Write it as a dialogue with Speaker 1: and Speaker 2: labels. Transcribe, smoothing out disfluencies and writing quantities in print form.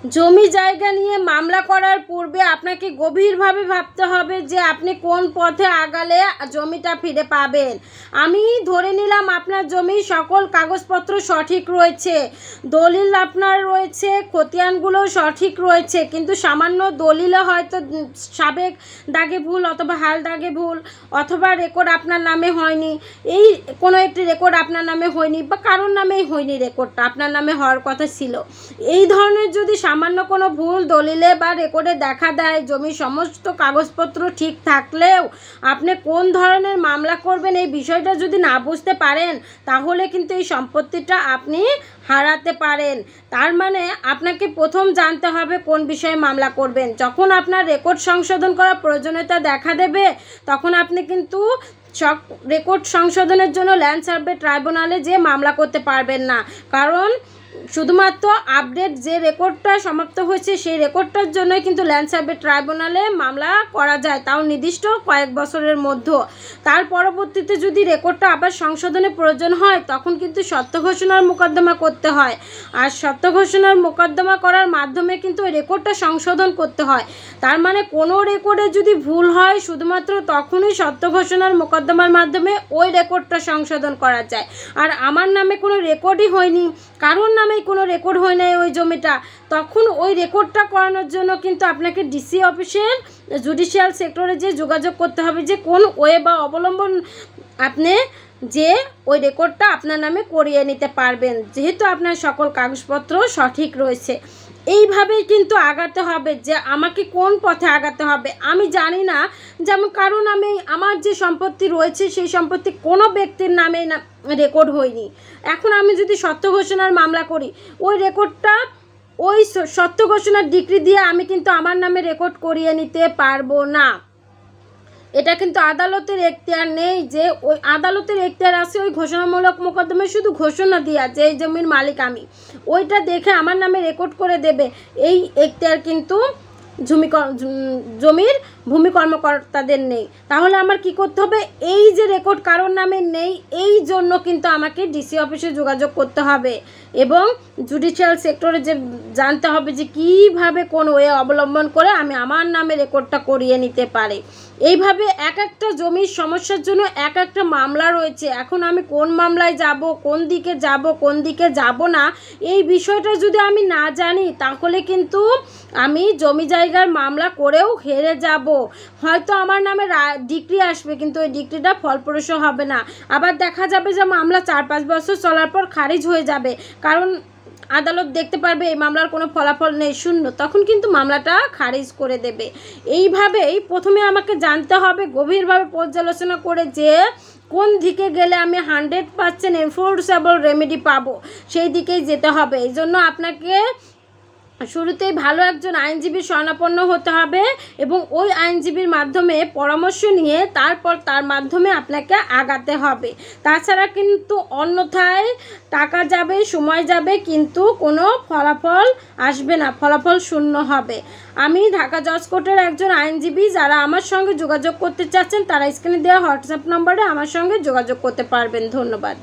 Speaker 1: জমি জায়গা নিয়ে মামলা করার পূর্বে আপনাকে গভীরভাবে ভাবতে হবে যে আপনি কোন পথে আগালে জমিটা ফিরে পাবেন। আমি ধরে নিলাম আপনার জমির সকল কাগজপত্র সঠিক রয়েছে, দলিল আপনার রয়েছে, খতিয়ানগুলো সঠিক রয়েছে, কিন্তু সামান্য দলিলে হয়তো সাবেক দাগে ভুল অথবা হাল দাগে ভুল অথবা রেকর্ড আপনার নামে হয়নি, এই কোনো একটি রেকর্ড আপনার নামে হয়নি বা কারোর নামেই হয়নি, রেকর্ডটা আপনার নামে হওয়ার কথা ছিল। এই ধরনের যদি সামান্য কোনো ভুল দলিলে বা রেকর্ডে দেখা দেয়, জমির সমস্ত কাগজপত্র ঠিক থাকলেও আপনি কোন ধরনের মামলা করবেন এই বিষয়টা যদি না বুঝতে পারেন, তাহলে কিন্তু এই সম্পত্তিটা আপনি হারাতে পারেন। তার মানে আপনাকে প্রথম জানতে হবে কোন বিষয়ে মামলা করবেন। যখন আপনার রেকর্ড সংশোধন করার প্রয়োজনীয়তা দেখা দেবে, তখন আপনি কিন্তু রেকর্ড সংশোধনের জন্য ল্যান্ড সার্ভে ট্রাইব্যুনালে যে মামলা করতে পারবেন না, কারণ শুধুমাত্র আপডেট যে রেকর্ডটা সমাপ্ত হয়েছে সেই রেকর্ডটার জন্যই কিন্তু ল্যান্ড সার্ভে ট্রাইব্যুনালে মামলা করা যায়, তাও নির্দিষ্ট কয়েক বছরের মধ্যে। তার পরবর্তীতে যদি রেকর্ডটা আবার সংশোধনের প্রয়োজন হয়, তখন কিন্তু সত্য ঘোষণার মোকদ্দমা করতে হয়, আর সত্য ঘোষণার মোকদ্দমা করার মাধ্যমে কিন্তু ওই রেকর্ডটা সংশোধন করতে হয়। তার মানে কোনো রেকর্ডে যদি ভুল হয়, শুধুমাত্র তখনই সত্য ঘোষণার মোকদ্দমার মাধ্যমে ওই রেকর্ডটা সংশোধন করা যায়। আর আমার নামে কোনো রেকর্ডই হয়নি, কারোর নামে কোনো রেকর্ড হয় নাই ওই জমিটা, তখন ওই রেকর্ডটা করানোর জন্য কিন্তু আপনাকে ডিসি অফিসের জুডিশিয়াল সেক্টরে যে যোগাযোগ করতে হবে যে কোন ওয়ে বা অবলম্বন আপনি যে ওই রেকর্ডটা আপনার নামে করিয়ে নিতে পারবেন, যেহেতু আপনার সকল কাগজপত্র সঠিক রয়েছে। এইভাবেই কিন্তু আগাতে হবে যে আমাকে কোন পথে আগাতে হবে। আমি জানি না, যেমন কারো নামে আমার যে সম্পত্তি রয়েছে সেই সম্পত্তি কোনো ব্যক্তির নামে না রেকর্ড হয়নি। এখন আমি যদি সত্য ঘোষণার মামলা করি, ওই রেকর্ডটা ওই সত্য ঘোষণার ডিক্রি দিয়ে আমি কিন্তু আমার নামে রেকর্ড করিয়ে নিতে পারবো না। এটা কিন্তু আদালতের এখতিয়ার নেই, যে ওই আদালতের এখতিয়ার আছে ওই ঘোষণামূলক মোকদ্দমায় শুধু ঘোষণা দিয়া যে এই জমির মালিক আমি, ওইটা দেখে আমার নামে রেকর্ড করে দেবে, এই এখতিয়ার কিন্তু জমির ভূমি কর্মকর্তাদের নেই। তাহলে আমার কি করতে হবে, এই যে রেকর্ড কারোর নামে নেই, এই জন্য কিন্তু আমাকে ডিসি অফিসে যোগাযোগ করতে হবে এবং জুডিশিয়াল সেক্টরে যে জানতে হবে যে কীভাবে কোন ওয়ে অবলম্বন করে আমি আমার নামে রেকর্ডটা করিয়ে নিতে পারি। এইভাবে এক একটা জমির সমস্যার জন্য এক একটা মামলা রয়েছে। এখন আমি কোন মামলায় যাব, কোন দিকে যাব, কোন দিকে যাব না, এই বিষয়টা যদি আমি না জানি, তাহলে কিন্তু আমি জমি জায়গার মামলা করেও হেরে যাব। হয়তো আমার নামে ডিক্রি আসবে, কিন্তু ওই ডিক্রিটা ফলপ্রসূ হবে না। আবার দেখা যাবে যে মামলা 4-5 বছর চলার পর খারিজ হয়ে যাবে, কারণ আদালত দেখতে পারবে এই মামলার কোনো ফলাফল নেই, শূন্য, তখন কিন্তু মামলাটা খারিজ করে দেবে। এইভাবেই প্রথমে আমাকে জানতে হবে গভীরভাবে পর্যালোচনা করে যে কোন দিকে গেলে আমি 100% এনফোর্সেবল রেমেডি পাবো, সেই দিকেই যেতে হবে। এই জন্য আপনাকে শুরুতেই ভালো একজন আইনজীবীর শরণাপন্ন হতে হবে এবং ওই আইনজীবীর মাধ্যমে পরামর্শ নিয়ে তারপর তার মাধ্যমে আপনাকে আগাতে হবে। তাছাড়া কিন্তু অন্যথায় টাকা যাবে, সময় যাবে, কিন্তু কোনো ফলাফল আসবে না, ফলাফল শূন্য হবে। আমি ঢাকা জজ কোর্টের একজন আইনজীবী। যারা আমার সঙ্গে যোগাযোগ করতে চাচ্ছেন তারা স্ক্রিনে দেওয়া হোয়াটসঅ্যাপ নম্বরে আমার সঙ্গে যোগাযোগ করতে পারবেন। ধন্যবাদ।